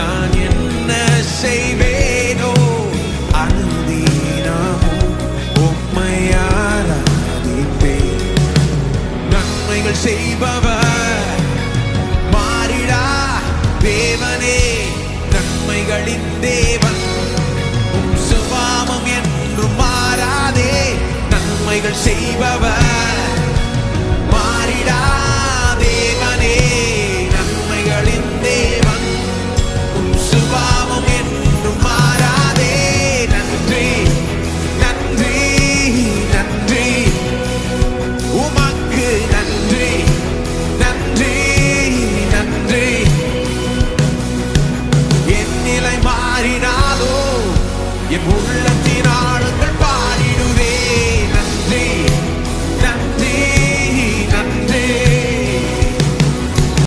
நான் என்ன செய்வேனோ அனுதினமும் உம்மை ஆராதிப்பேன். நன்மைகள் செய்பவர் மாறிடா தேவனே, நன்மைகளின் தேவன் உம் சுபாவம் என்றும் மாறாதே. நன்மைகள் செய்பவர் மாறிடா தேவனே, நன்மைகளின் தேவன் உம் சுபாவம் என்றும் மாறாதே. நன்றி நன்றி நன்றி உமக்கு நன்றி நன்றி நன்றி. என் நிலை மாறினாலோ என் உள்ளத்தினால்